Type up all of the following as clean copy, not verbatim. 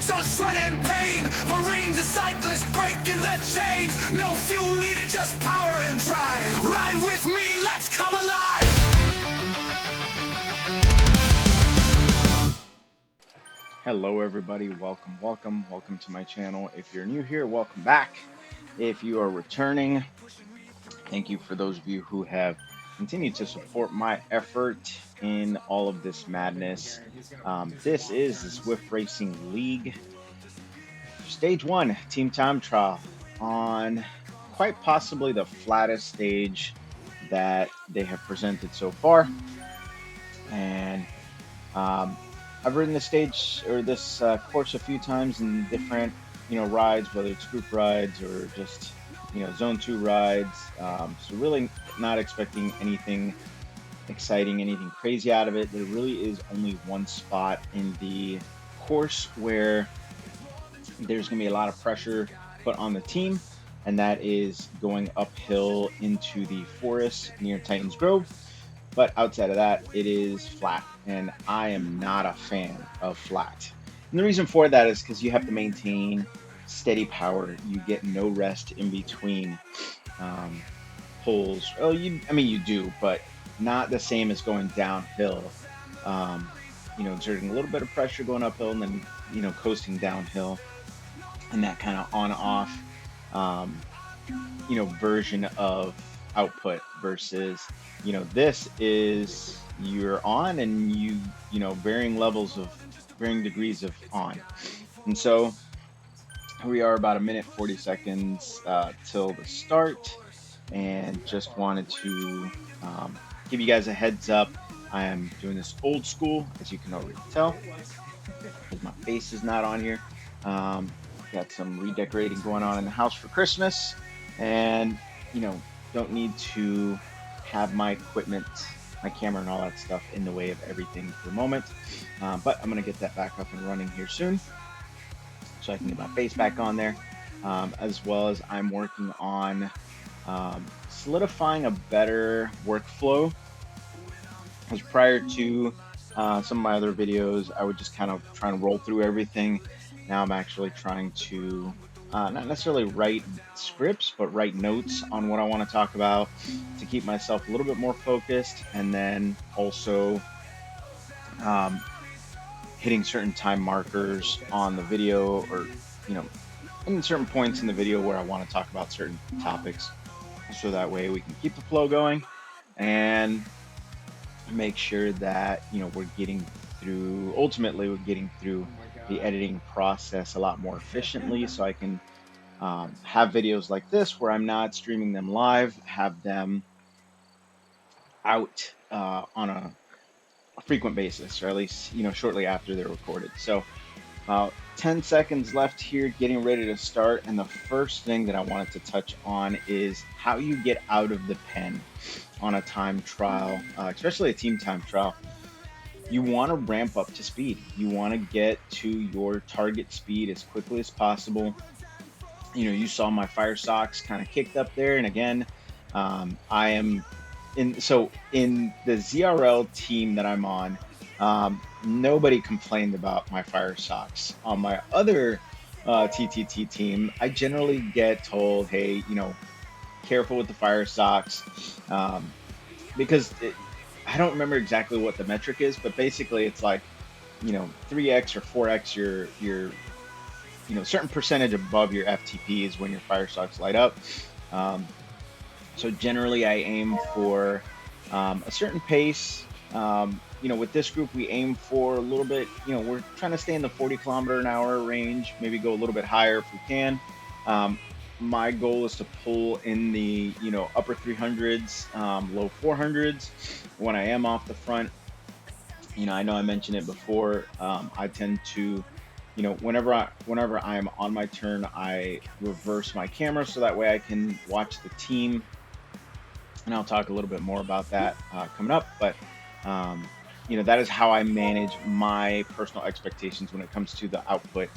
legs are sweat and pain. Marines and cyclists breaking the chains. No fuel needed, just power and drive. Ride with me, let's come alive. Hello everybody, welcome to my channel. If you're new here, welcome back. If you are returning, thank you for those of you who have continued to support my effort in all of this madness. This is the Zwift Racing League Stage 1 Team Time Trial on quite possibly the flattest stage that they have presented so far. And I've ridden this stage or this course a few times in different, rides, whether it's group rides or just, zone 2 rides. So really not expecting anything exciting, anything crazy out of it. There really is only one spot in the course where there's going to be a lot of pressure put on the team, and that is going uphill into the forest near Titans Grove. But outside of that, it is flat, and I am not a fan of flat. And the reason for that is because you have to maintain steady power. You get no rest in between pulls. Well, you do, but not the same as going downhill. Exerting a little bit of pressure going uphill and then, coasting downhill, and that kind of on-off, version of output versus, this is you're on and varying degrees of on. And so we are about 1:40 seconds till the start, and just wanted to give you guys a heads up. I am doing this old school, as you can already tell, because my face is not on here. Got some redecorating going on in the house for Christmas, and don't need to have my equipment, my camera and all that stuff in the way of everything for the moment, but I'm gonna get that back up and running here soon so I can get my face back on there, as well as I'm working on solidifying a better workflow. Because prior to some of my other videos, I would just kind of try and roll through everything. Now I'm actually trying to not necessarily write scripts, but write notes on what I want to talk about to keep myself a little bit more focused, and then also hitting certain time markers on the video, or in certain points in the video where I want to talk about certain topics, so that way we can keep the flow going and make sure that ultimately we're getting through the editing process a lot more efficiently, so I can have videos like this where I'm not streaming them live, have them out on a frequent basis, or at least shortly after they're recorded. So 10 seconds left here, getting ready to start, and the first thing that I wanted to touch on is how you get out of the pen on a time trial, especially a team time trial. You want to ramp up to speed. You want to get to your target speed as quickly as possible. You saw my fire socks kind of kicked up there, and again, I am in the ZRL team that I'm on. Nobody complained about my fire socks. On my other TTT team, I generally get told, hey, careful with the fire socks, because I don't remember exactly what the metric is, but basically it's like 3x or 4x your certain percentage above your FTP is when your fire socks light up. So generally I aim for a certain pace. With this group we aim for a little bit, we're trying to stay in the 40 km/h range, maybe go a little bit higher if we can. My goal is to pull in the upper 300s, low 400s when I am off the front. I know I mentioned it before. I tend to, whenever I'm on my turn, I reverse my camera so that way I can watch the team, and I'll talk a little bit more about that coming up. But that is how I manage my personal expectations when it comes to the output.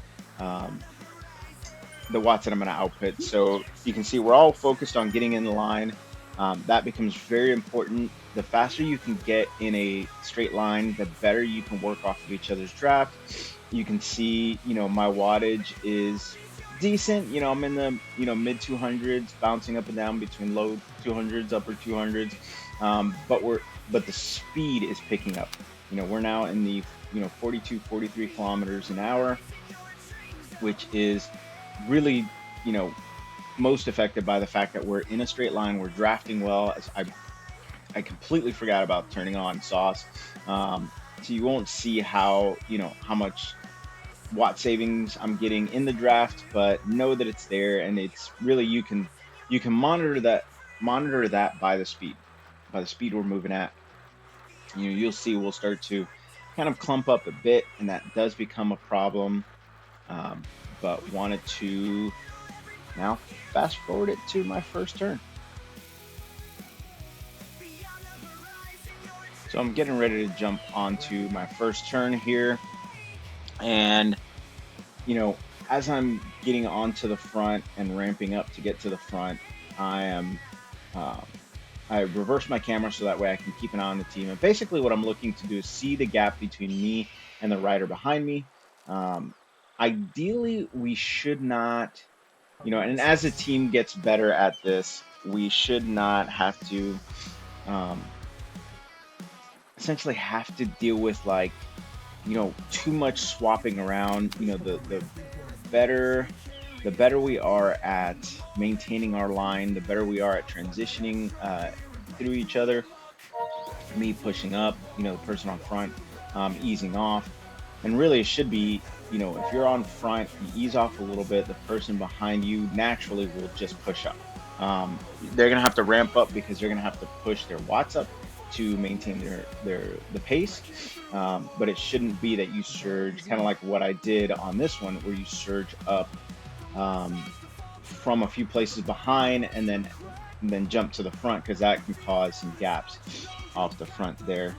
The watts that I'm going to output. So you can see we're all focused on getting in the line. That becomes very important. The faster you can get in a straight line, the better you can work off of each other's draft. You can see, my wattage is decent. I'm in the, mid 200s, bouncing up and down between low 200s, upper 200s. But the speed is picking up. We're now in the, 42, 43 kilometers an hour, which is really, most affected by the fact that we're in a straight line. We're drafting well. As I completely forgot about turning on sauce. So you won't see how much watt savings I'm getting in the draft, but know that it's there, and it's really, you can monitor that by the speed we're moving at. You'll see we'll start to kind of clump up a bit, and that does become a problem. But wanted to now fast forward it to my first turn. So I'm getting ready to jump onto my first turn here, and you know, as I'm getting onto the front and ramping up to get to the front, I am uh, I reverse my camera so that way I can keep an eye on the team. And basically, what I'm looking to do is see the gap between me and the rider behind me. Um, Ideally, we should not, and as the team gets better at this, we should not have to um, essentially have to deal with like too much swapping around. Better the better we are at maintaining our line, the better we are at transitioning through each other. Me pushing up, the person on front easing off, and really it should be, if you're on front, you ease off a little bit. The person behind you naturally will just push up. They're gonna have to ramp up because they're gonna have to push their watts up to maintain the pace. But it shouldn't be that you surge, kind of like what I did on this one, where you surge up um, from a few places behind and then jump to the front, because that can cause some gaps off the front there.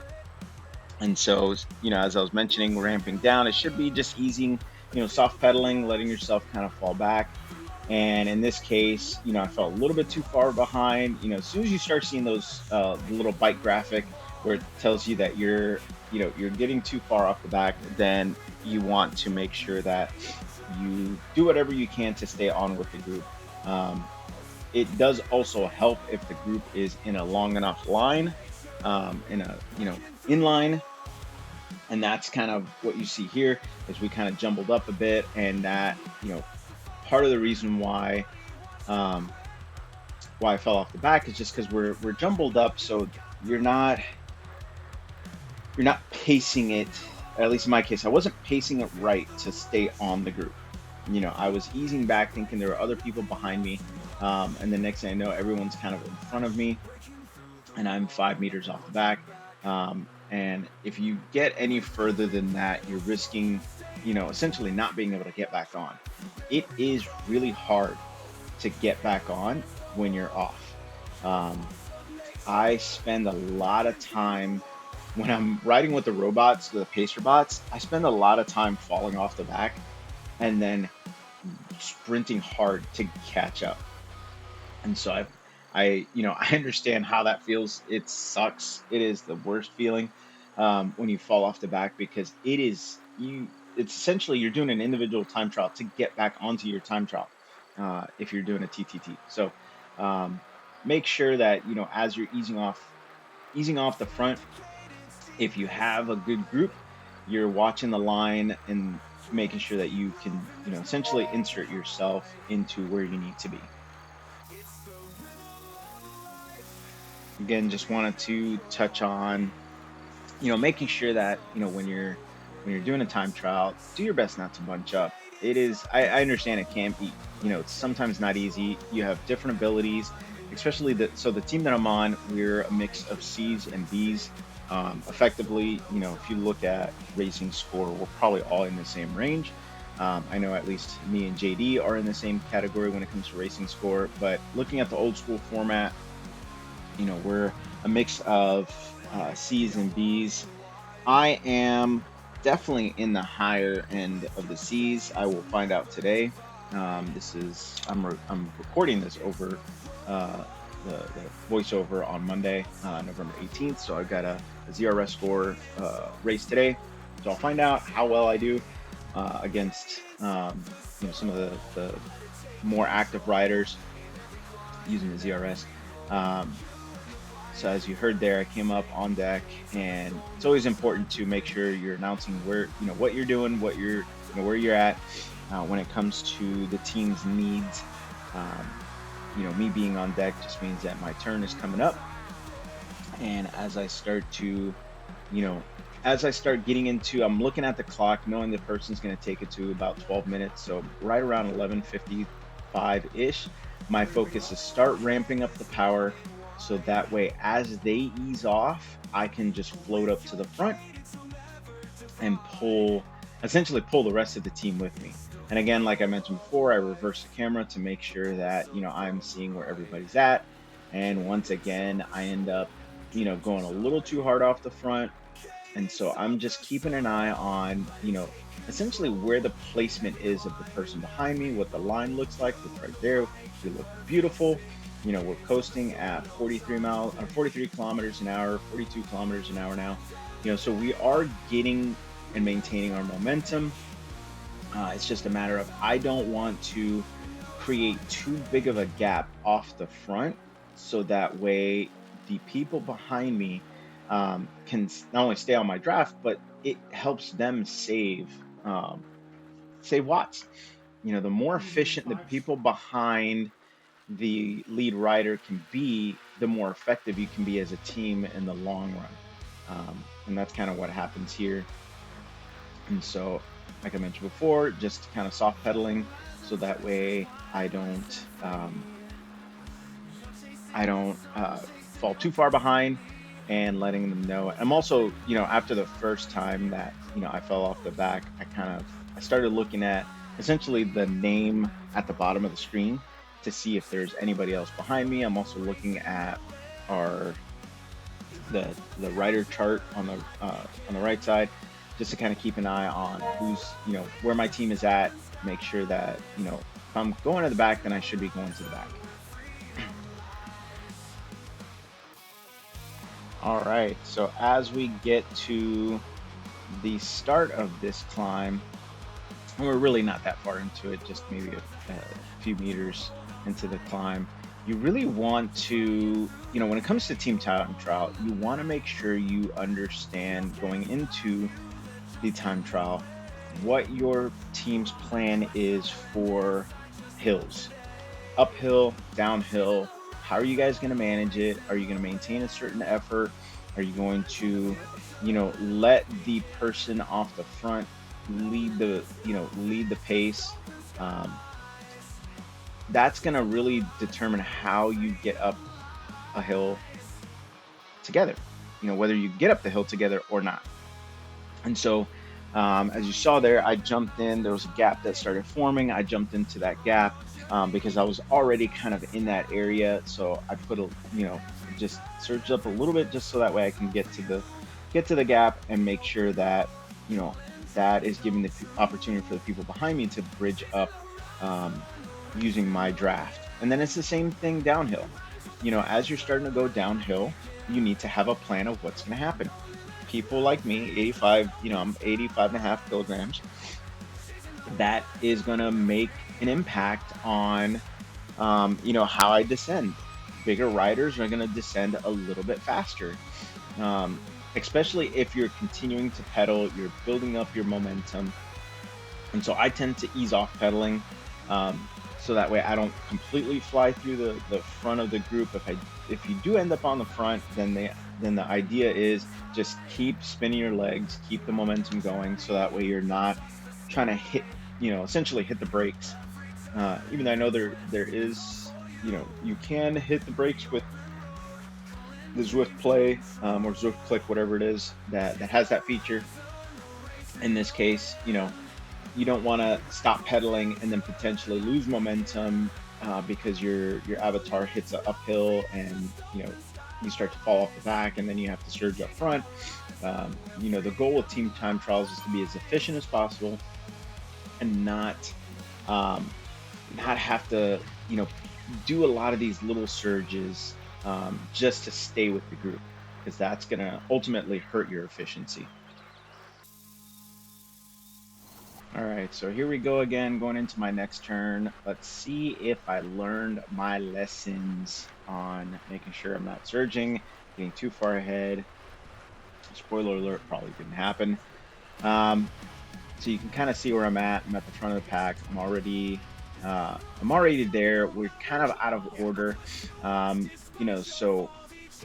And so, as I was mentioning, ramping down, it should be just easing, soft pedaling, letting yourself kind of fall back. And in this case, I felt a little bit too far behind. As soon as you start seeing those the little bike graphic where it tells you that you're getting too far off the back, then you want to make sure that you do whatever you can to stay on with the group. Um, it does also help if the group is in a long enough line, in a inline, and that's kind of what you see here, is we kind of jumbled up a bit, and that part of the reason um, why I fell off the back is just because we're jumbled up, so you're not pacing it. At least in my case, I wasn't pacing it right to stay on the group. I was easing back, thinking there were other people behind me, and the next thing I know, everyone's kind of in front of me, and I'm 5 meters off the back. And if you get any further than that, you're risking, essentially not being able to get back on. It is really hard to get back on when you're off. Um, I spend a lot of time when I'm riding with the robots, the pacer bots. I spend a lot of time falling off the back and then sprinting hard to catch up. And so I understand how that feels. It sucks. It is the worst feeling when you fall off the back, because it's essentially you're doing an individual time trial to get back onto your time trial if you're doing a TTT. So um, make sure that as you're easing off the front, if you have a good group, you're watching the line and making sure that you can essentially insert yourself into where you need to be. Again, just wanted to touch on making sure that when you're doing a time trial, do your best not to bunch up. I understand it can be, it's sometimes not easy. You have different abilities, especially the team that I'm on, we're a mix of C's and B's. Effectively, if you look at racing score, we're probably all in the same range. I know at least me and JD are in the same category when it comes to racing score, but looking at the old school format, we're a mix of C's and B's. I am definitely in the higher end of the C's. I will find out today. I'm recording this over uh, the voiceover on Monday, November 18th. So I've got a ZRS score race today. So I'll find out how well I do. against some of the more active riders using the ZRS. Um, so as you heard there, I came up on deck, and it's always important to make sure you're announcing where what you're doing, what you're where you're at when it comes to the team's needs. Um, me being on deck just means that my turn is coming up, and you know, as I start getting into, I'm looking at the clock, knowing the person's going to take it to about 12 minutes. So right around 11:55 ish, my focus is start ramping up the power. So that way, as they ease off, I can just float up to the front and essentially pull the rest of the team with me. And again, like I mentioned before, I reverse the camera to make sure that, I'm seeing where everybody's at. And once again, I end up, going a little too hard off the front. And so I'm just keeping an eye on, essentially where the placement is of the person behind me, what the line looks like. Look right there. We look beautiful. We're coasting at 43 kilometers an hour, 42 kilometers an hour now. So we are getting and maintaining our momentum. It's just a matter of, I don't want to create too big of a gap off the front, so that way the people behind me can not only stay on my draft, but it helps them save watts. The more efficient the people behind the lead rider can be, the more effective you can be as a team in the long run. And that's kind of what happens here. And so, like I mentioned before, just kind of soft pedaling, so that way I don't fall too far behind, and letting them know. I'm also, after the first time that, I fell off the back, I started looking at essentially the name at the bottom of the screen to see if there's anybody else behind me. I'm also looking at our the rider chart on the right side, just to kind of keep an eye on who's, where my team is at. Make sure that, if I'm going to the back, then I should be going to the back. All right, so as we get to the start of this climb, and we're really not that far into it, just maybe a few meters into the climb, you really want to, when it comes to team time trial, you want to make sure you understand going into the time trial what your team's plan is for hills, uphill, downhill. How are you guys going to manage it? Are you going to maintain a certain effort? Are you going to, let the person off the front lead the pace? That's going to really determine how you get up a hill together, whether you get up the hill together or not. And so, as you saw there, I jumped in. There was a gap that started forming. I jumped into that gap because I was already kind of in that area. So I put just surged up a little bit, just so that way I can get to the gap and make sure that, that is giving the opportunity for the people behind me to bridge up using my draft. And then it's the same thing downhill. As you're starting to go downhill, you need to have a plan of what's going to happen. People like me, 85, I'm 85.5 kilograms. That is going to make an impact on, how I descend. Bigger riders are going to descend a little bit faster, especially if you're continuing to pedal, you're building up your momentum. And so I tend to ease off pedaling, so that way I don't completely fly through the front of the group. If you do end up on the front, then the idea is just keep spinning your legs, keep the momentum going, so that way you're not trying to hit, essentially hit the brakes. Even though I know there is, you can hit the brakes with the Zwift Play or Zwift Click, whatever it is that has that feature. In this case, you don't want to stop pedaling and then potentially lose momentum because your avatar hits an uphill and you start to fall off the back, and then you have to surge up front. The goal of team time trials is to be as efficient as possible and not have to do a lot of these little surges just to stay with the group, because that's going to ultimately hurt your efficiency. All right, so here we go again, going into my next turn. Let's see if I learned my lessons on making sure I'm not surging, getting too far ahead. Spoiler alert, probably didn't happen. Um, so you can kind of see where I'm at. I'm at the front of the pack. I'm already there. We're kind of out of order. So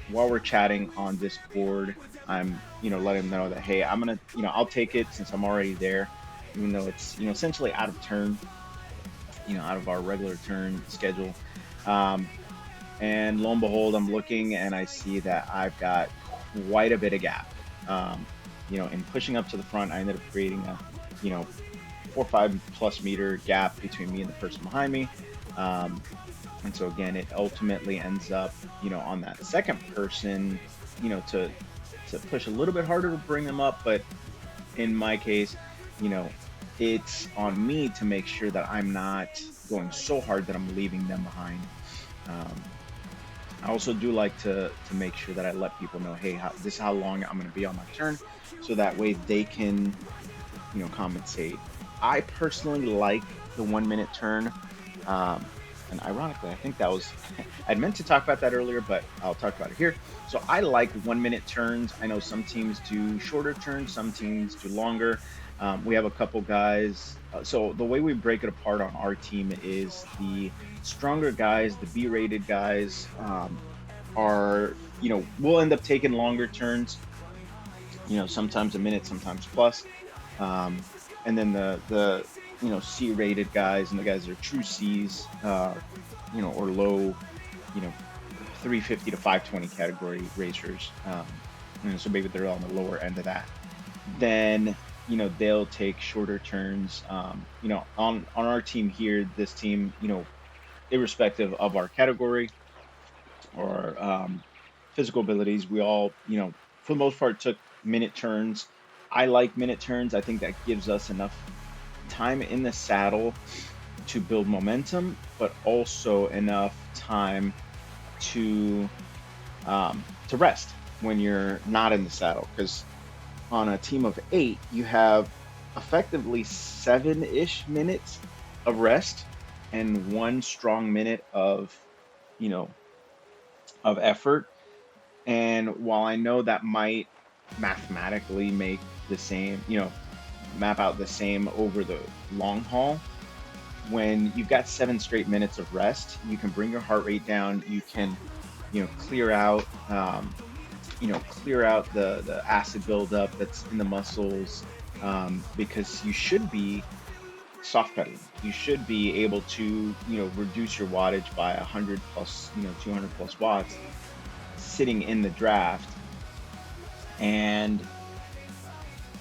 while we're chatting on Discord, I'm, letting them know that, hey, I'm gonna, I'll take it since I'm already there, even though it's, essentially out of turn, out of our regular turn schedule. Um, and lo and behold, I'm looking and I see that I've got quite a bit of gap. In pushing up to the front, I ended up creating a, 4 or 5 plus meter gap between me and the person behind me. Um, and so again, it ultimately ends up, on that second person, to push a little bit harder to bring them up. But in my case, you know, it's on me to make sure that I'm not going so hard that I'm leaving them behind. Um, I also do like to make sure that I let people know, hey, this is how long I'm going to be on my turn, so that way they can, compensate. I personally like the 1 minute turn. Um, and ironically, I think that was, I'd meant to talk about that earlier, but I'll talk about it here. So I like 1 minute turns. I know some teams do shorter turns, some teams do longer. We have a couple guys. So the way we break it apart on our team is the stronger guys, the B-rated guys, are, we'll end up taking longer turns, sometimes a minute, sometimes plus. Um, and then the C-rated guys and the guys that are true C's, or low, you know 350 to 520 category racers. So maybe they're on the lower end of that. Then they'll take shorter turns. On our team here, this team, irrespective of our category or physical abilities, we all, for the most part, took minute turns. I like minute turns. I think that gives us enough time in the saddle to build momentum, but also enough time to rest when you're not in the saddle. Because on a team of 8, you have effectively 7-ish minutes of rest and 1 strong minute you know of effort. And while I know that might mathematically make the same, map out the same over the long haul, when you've got 7 straight minutes of rest, you can bring your heart rate down. You can, clear out, the acid buildup that's in the muscles, because you should be soft pedaling. You should be able to, reduce your wattage by 100 plus, 200 plus watts sitting in the draft. And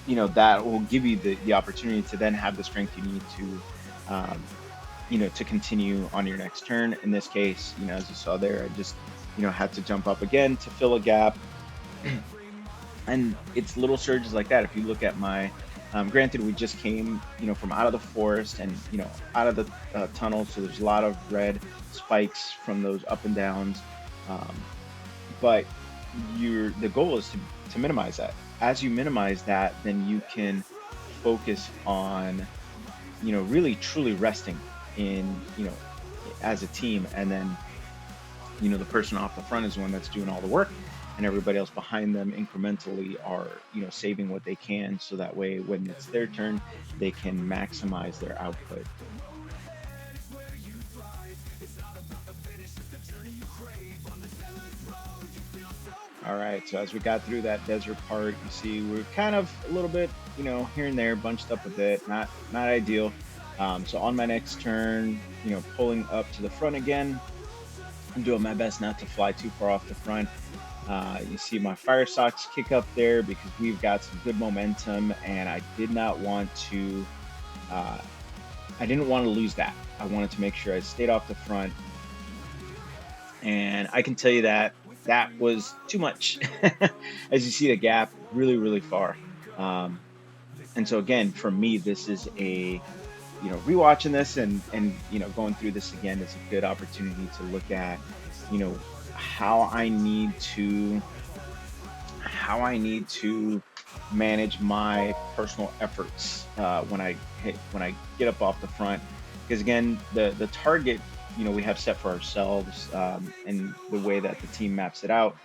that will give you the opportunity to then have the strength you need to to continue on your next turn. In this case, as you saw there, I just had to jump up again to fill a gap. And it's little surges like that. If you look at my granted, we just came from out of the forest and out of the tunnel, so there's a lot of red spikes from those up and downs. But the goal is to minimize that. As you minimize that, then you can focus on really truly resting in as a team. And then the person off the front is the one that's doing all the work, and everybody else behind them incrementally are saving what they can, so that way when it's their turn, they can maximize their output. All right, so as we got through that desert part, you see we're kind of a little bit, here and there, bunched up a bit, not ideal. So on my next turn, pulling up to the front again, I'm doing my best not to fly too far off the front. You see my fire socks kick up there because we've got some good momentum, and I didn't want to lose that. I wanted to make sure I stayed off the front, and I can tell you that was too much. As you see the gap really, really far. And so again, for me, this is a, rewatching this and going through this again is a good opportunity to look at, how I need to, manage my personal efforts when I get up off the front, because again, the target, we have set for ourselves, and the way that the team maps it out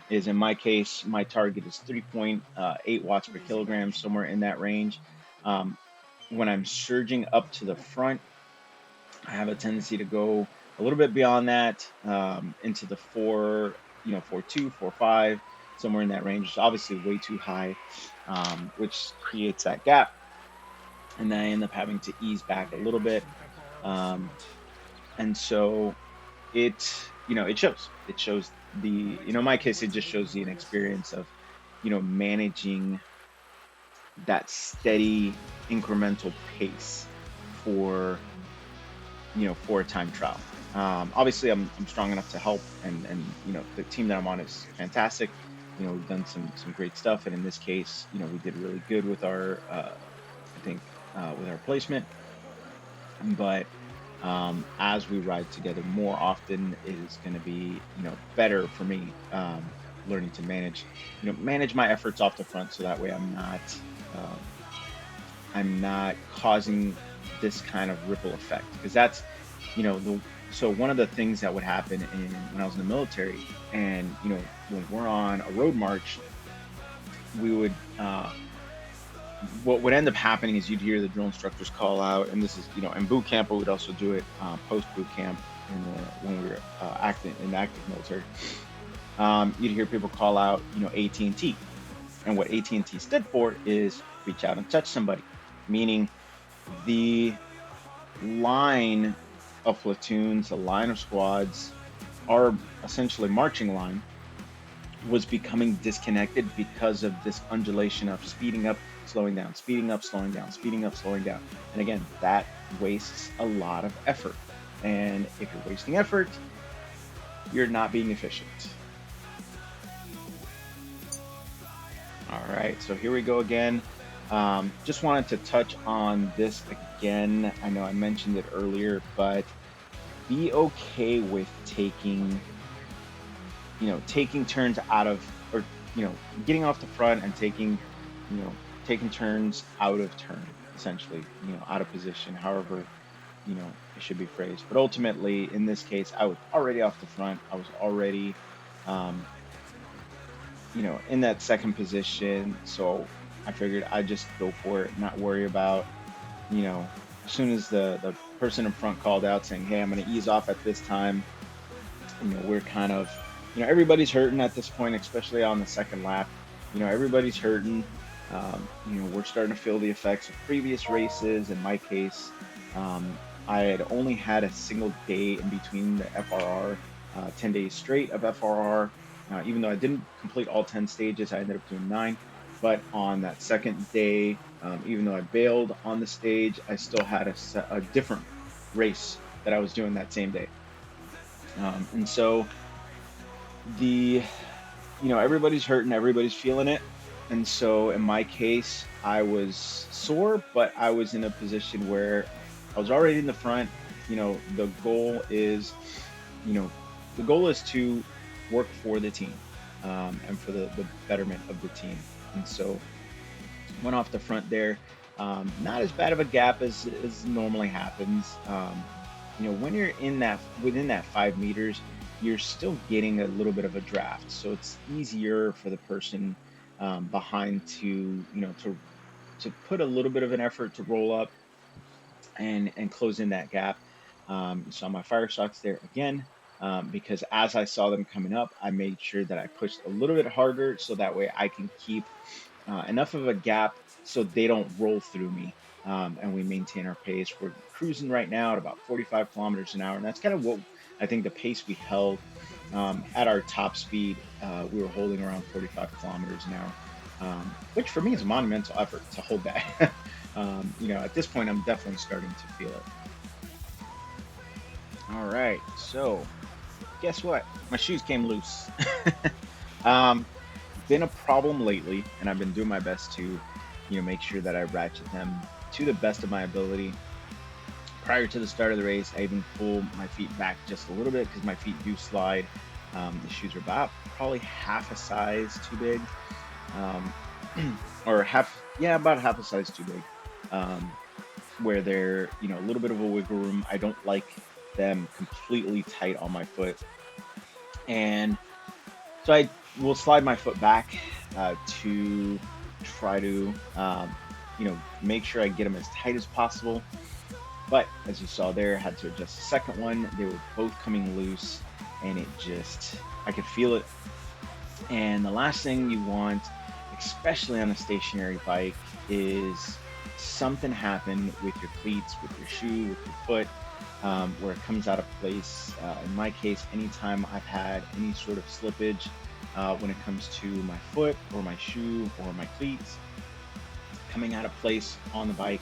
is, in my case, my target is 3.8 watts per kilogram, somewhere in that range. Um, when I'm surging up to the front, I have a tendency to go a little bit beyond that, into the 4.2, 4.5, somewhere in that range. It's obviously way too high, which creates that gap, and then I end up having to ease back a little bit. Um, and so it shows. It shows in my case, it just shows the inexperience of, managing that steady incremental pace for for a time trial. Obviously, I'm strong enough to help, and the team that I'm on is fantastic. We've done some great stuff, and in this case, we did really good with our I think with our placement. But as we ride together more often, it is going to be better for me, learning to manage my efforts off the front, so that way um, I'm not causing this kind of ripple effect, because that's the so one of the things that would happen when I was in the military, and when we're on a road march, we would what would end up happening is you'd hear the drill instructors call out, and this is in boot camp, but we'd also do it post boot camp when we were active in the active military. You'd hear people call out AT&T, and what AT&T stood for is reach out and touch somebody, meaning the line of platoons, the line of squads, our essentially marching line was becoming disconnected because of this undulation of speeding up, slowing down, speeding up, slowing down, speeding up, slowing down. And again, that wastes a lot of effort. And if you're wasting effort, you're not being efficient. All right, so here we go again. Just wanted to touch on this again. I know I mentioned it earlier, but be okay with taking turns out of, or getting off the front and taking turns out of turn, essentially, out of position, however it should be phrased. But ultimately, in this case, I was already off the front. I was already in that second position, so I figured I'd just go for it, not worry about as soon as the person in front called out saying, hey, I'm going to ease off at this time, we're kind of everybody's hurting at this point, especially on the second lap. Everybody's hurting. We're starting to feel the effects of previous races. In my case, I had only had a single day in between the FRR, 10 days straight of FRR. Even though I didn't complete all 10 stages, I ended up doing 9. But on that second day, even though I bailed on the stage, I still had a different race that I was doing that same day. And so everybody's hurting, everybody's feeling it. And so in my case, I was sore, but I was in a position where I was already in the front. The goal is to work for the team, and for the betterment of the team. And so went off the front there. Not as bad of a gap as normally happens. When you're within that 5 meters, you're still getting a little bit of a draft, so it's easier for the person behind to put a little bit of an effort to roll up and close in that gap. Saw my fire socks there again, because as I saw them coming up, I made sure that I pushed a little bit harder, so that way I can keep enough of a gap so they don't roll through me, and we maintain our pace. We're cruising right now at about 45 kilometers an hour, and that's kind of what I think the pace we held at our top speed. We were holding around 45 kilometers an hour, which for me is a monumental effort to hold that. At this point, I'm definitely starting to feel it. All right, so guess what? My shoes came loose. Been a problem lately, and I've been doing my best to, make sure that I ratchet them to the best of my ability. Prior to the start of the race, I even pull my feet back just a little bit because my feet do slide. The shoes are about probably half a size too big. or half, yeah, about half a size too big, um, where they're, a little bit of a wiggle room. I don't like them completely tight on my foot. And so I will slide my foot back to try to, make sure I get them as tight as possible. But as you saw there, I had to adjust the second one. They were both coming loose, and I could feel it. And the last thing you want, especially on a stationary bike, is something happen with your cleats, with your shoe, with your foot, where it comes out of place. In my case, anytime I've had any sort of slippage when it comes to my foot or my shoe or my cleats coming out of place on the bike,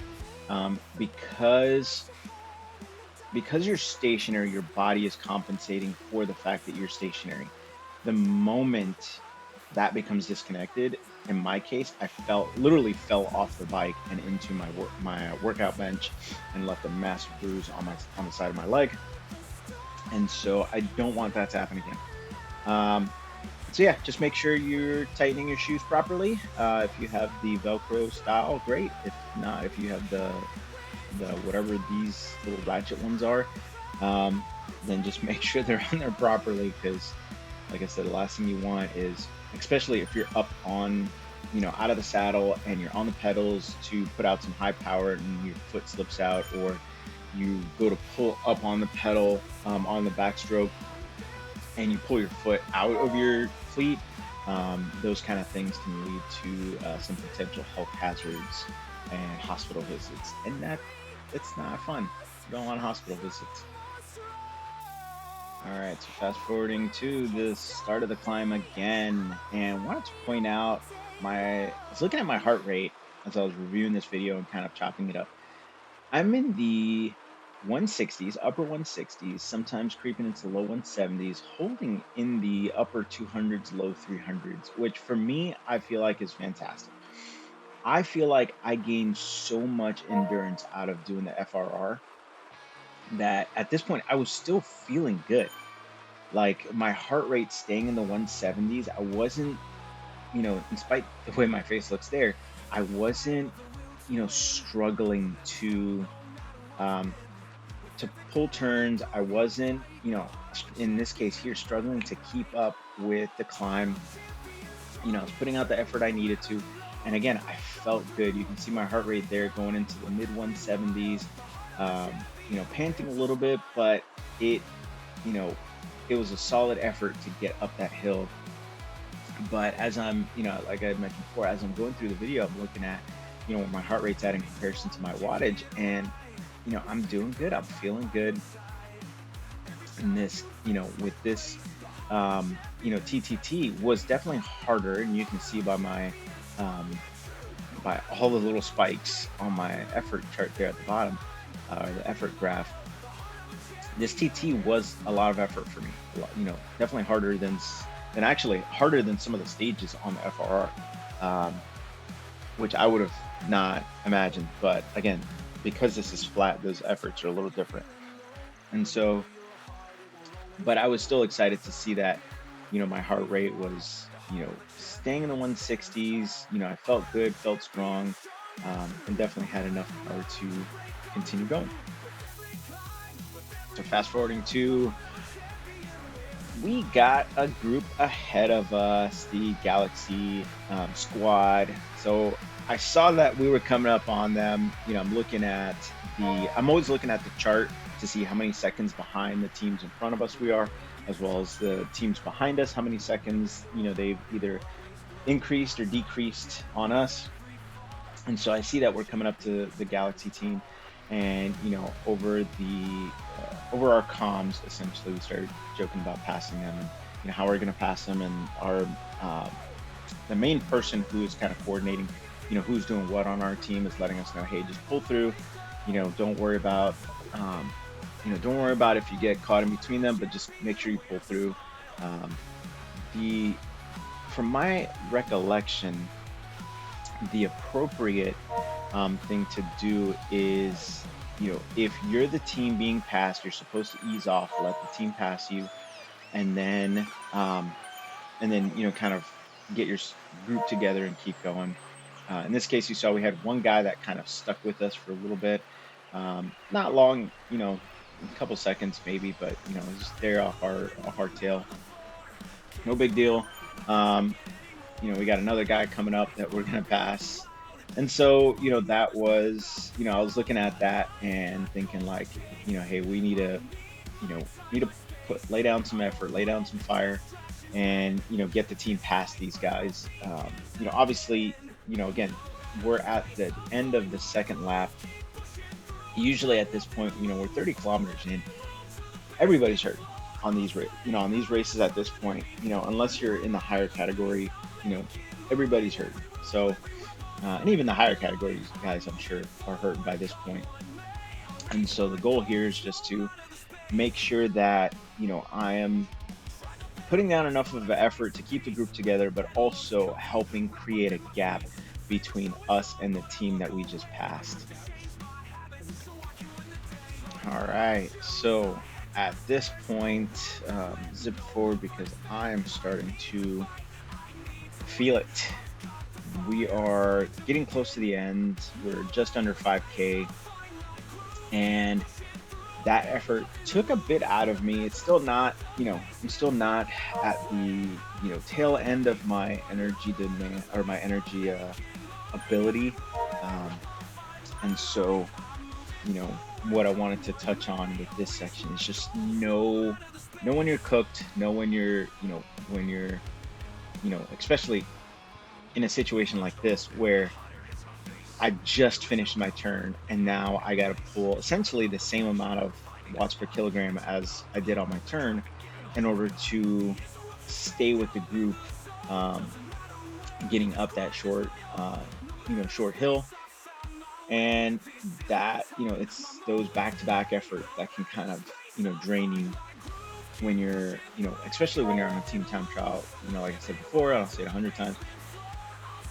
because you're stationary, your body is compensating for the fact that you're stationary. The moment that becomes disconnected, in my case, I literally fell off the bike and into my workout bench and left a massive bruise on the side of my leg. And so I don't want that to happen again. So yeah, just make sure you're tightening your shoes properly. If you have the Velcro style, great. If not, if you have the whatever these little ratchet ones are, um, then just make sure they're on there properly, because like I said, the last thing you want is, especially if you're up on, out of the saddle and you're on the pedals to put out some high power and your foot slips out, or you go to pull up on the pedal on the backstroke and you pull your foot out of your cleat. Those kind of things can lead to some potential health hazards and hospital visits, and it's not fun. You don't want hospital visits. All right, so fast forwarding to the start of the climb again, and wanted to point out I was looking at my heart rate as I was reviewing this video and kind of chopping it up. I'm in the 160s, upper 160s, sometimes creeping into the low 170s, holding in the upper 200s, low 300s, which for me, I feel like is fantastic. I feel like I gained so much endurance out of doing the FRR that at this point, I was still feeling good. Like my heart rate staying in the 170s, I wasn't, in spite the way my face looks there, I wasn't, struggling um, to pull turns. I wasn't, in this case here, struggling to keep up with the climb. I was putting out the effort I needed to. And again, I felt good. You can see my heart rate there going into the mid 170s, panting a little bit, but it, you know, it was a solid effort to get up that hill. But as I'm, like I mentioned before, as I'm going through the video, I'm looking at, where my heart rate's at in comparison to my wattage. And, I'm doing good. I'm feeling good. And this, with this, TTT was definitely harder. And you can see by all the little spikes on my effort chart there at the bottom, the effort graph. This TT was a lot of effort for me. Definitely actually harder than some of the stages on the FRR, which I would have not imagined. But again, because this is flat, those efforts are a little different. And so, but I was still excited to see that, my heart rate was, staying in the 160s. I felt good, felt strong, and definitely had enough power to continue going. So fast forwarding to, we got a group ahead of us, the Galaxy squad. So I saw that we were coming up on them. I'm always looking at the chart to see how many seconds behind the teams in front of us we are, as well as the teams behind us, how many seconds, they've either increased or decreased on us. And so I see that we're coming up to the Galaxy team, and over our comms, essentially, we started joking about passing them, and how we're going to pass them, and our the main person who is kind of coordinating, who's doing what on our team, is letting us know, hey, just pull through, don't worry about if you get caught in between them, but just make sure you pull through. The From my recollection, the appropriate thing to do is, if you're the team being passed, you're supposed to ease off, let the team pass you, and then kind of get your group together and keep going. In this case, you saw we had one guy that kind of stuck with us for a little bit. Not long, a couple seconds maybe, but it was just there a hardtail. No big deal. Um, we got another guy coming up that we're gonna pass. And so, that was, I was looking at that and thinking like, hey, we need to lay down some effort, lay down some fire, and get the team past these guys. Obviously, again, we're at the end of the second lap. Usually at this point, we're 30 kilometers in. Everybody's hurt on these on these races at this point. Unless you're in the higher category, you know, everybody's hurt. So, and even the higher categories guys, I'm sure, are hurt by this point. And so the goal here is just to make sure that I am putting down enough of an effort to keep the group together, but also helping create a gap between us and the team that we just passed. All right, so at this point, zip forward because I am starting to feel it. We are getting close to the end. We're just under 5K, and that effort took a bit out of me. It's still not, I'm still not at the, tail end of my energy demand or my energy ability. Um, and so, what I wanted to touch on with this section is just know when you're cooked, know when when you're, especially in a situation like this where I just finished my turn and now I got to pull essentially the same amount of watts per kilogram as I did on my turn in order to stay with the group, um, getting up that short hill. And that, it's those back-to-back effort that can kind of, drain you when you're, especially when you're on a team time trial. Like I said before, I'll say it 100 times.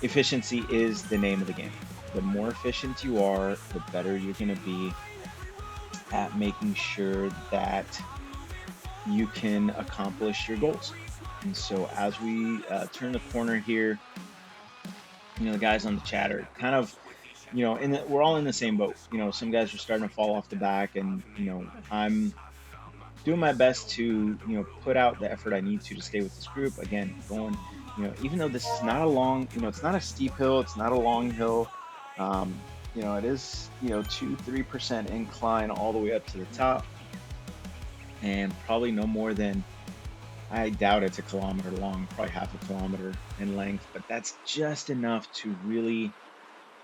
Efficiency is the name of the game. The more efficient you are, the better you're going to be at making sure that you can accomplish your goals. And so as we turn the corner here, the guys on the chat are kind of, we're all in the same boat. Some guys are starting to fall off the back, and I'm doing my best to put out the effort I need to stay with this group. Again, going, even though this is not a long, it's not a steep hill, it's not a long hill. It is 2-3% incline all the way up to the top, and probably no more than, I doubt it's a kilometer long, probably half a kilometer in length, but that's just enough to really,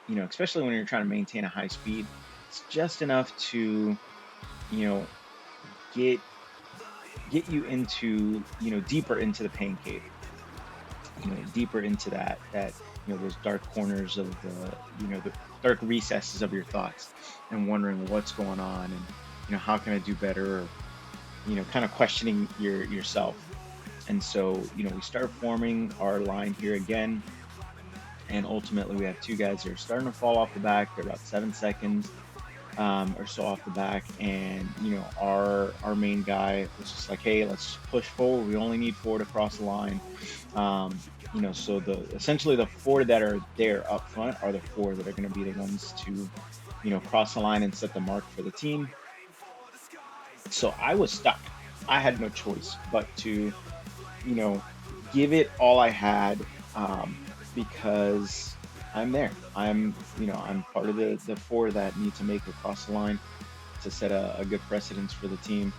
especially when you're trying to maintain a high speed, it's just enough to, get you into, deeper into the pain cave, deeper into that, those dark corners of the dark recesses of your thoughts and wondering what's going on and, how can I do better? Or, kind of questioning yourself. And so, we start forming our line here again. And ultimately, we have two guys that are starting to fall off the back. They're about 7 seconds or so off the back. And, our main guy was just like, hey, let's push forward. We only need 4 to cross the line. So essentially the 4 that are there up front are the 4 that are going to be the ones to, cross the line and set the mark for the team. So I was stuck. I had no choice but to, give it all I had, because I'm there. I'm part of the 4 that need to make it across the line to set a good precedence for the team.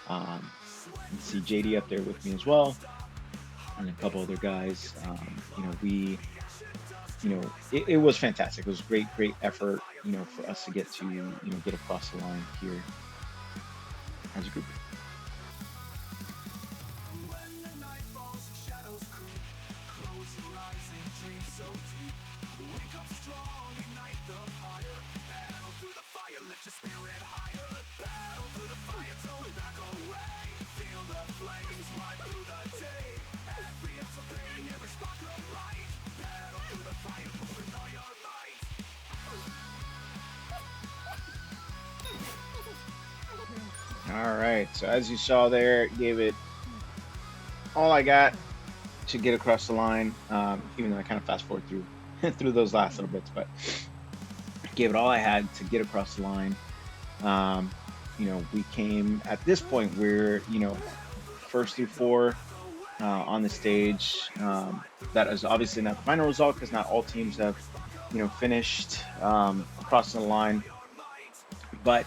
You see JD up there with me as well, and a couple other guys. It was fantastic. It was great effort, for us to get to, get across the line here as a group. All right, so as you saw there, gave it all I got to get across the line, even though I kind of fast forward through through those last little bits, but gave it all I had to get across the line. Um, we came at this point where, first through four on the stage. That is obviously not the final result because not all teams have, finished crossing the line. But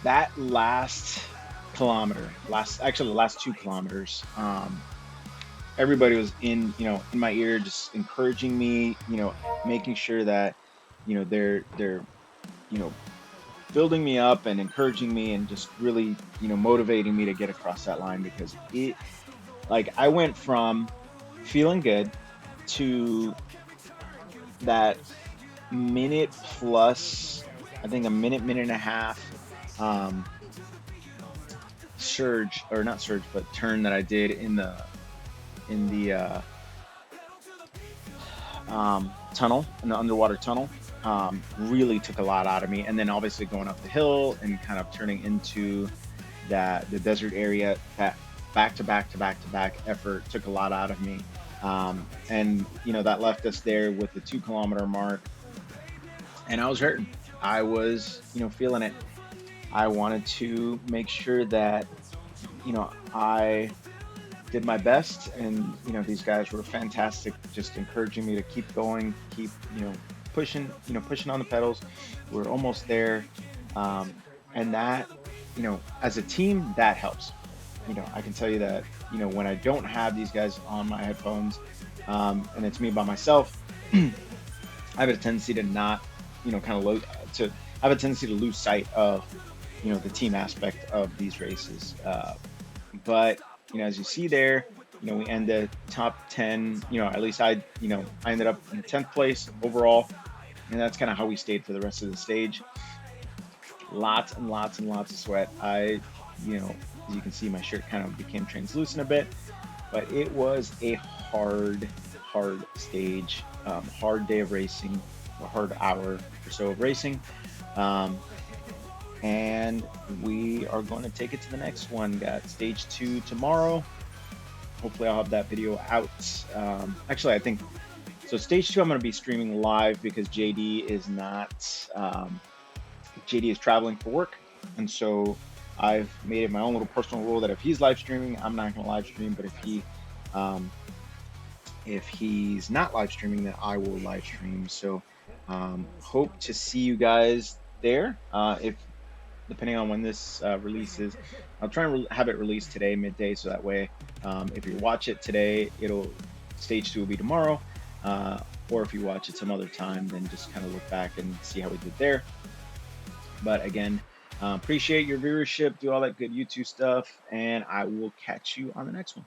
that last kilometer, actually the last 2 kilometers, everybody was in my ear, just encouraging me, making sure that, they're, you know, building me up and encouraging me and just really, motivating me to get across that line because I went from feeling good to that minute plus, I think a minute and a half, um, surge or not surge, but turn that I did in the tunnel, in the underwater tunnel. Really took a lot out of me, and then obviously going up the hill and kind of turning into the desert area, that back to back to back to back effort took a lot out of me. And that left us there with the 2 kilometer mark, and I was hurting. I was feeling it. I wanted to make sure that I did my best, and these guys were fantastic, just encouraging me to keep going, keep pushing on the pedals. We're almost there, and that as a team that helps. I can tell you that when I don't have these guys on my headphones, and it's me by myself, I have a tendency to not kind of to I have a tendency to lose sight of the team aspect of these races. But as you see there, we end the top 10. At least I ended up in 10th place overall, and that's kind of how we stayed for the rest of the stage. Lots and lots and lots of sweat. As you can see, my shirt kind of became translucent a bit, but it was a hard stage, hard day of racing, a hard hour or so of racing. And we are going to take it to the next one. Got stage 2 tomorrow. Hopefully I'll have that video out. Actually, I think so. Stage 2 I'm going to be streaming live because JD is traveling for work, and so I've made it my own little personal rule that if he's live streaming, I'm not going to live stream. But if he's not live streaming, then I will live stream. So hope to see you guys there. If depending on when this releases, I'll try and have it released today midday, so that way if you watch it today, stage 2 will be tomorrow, or if you watch it some other time, then just kind of look back and see how we did there. But again, appreciate your viewership, do all that good YouTube stuff, and I will catch you on the next one.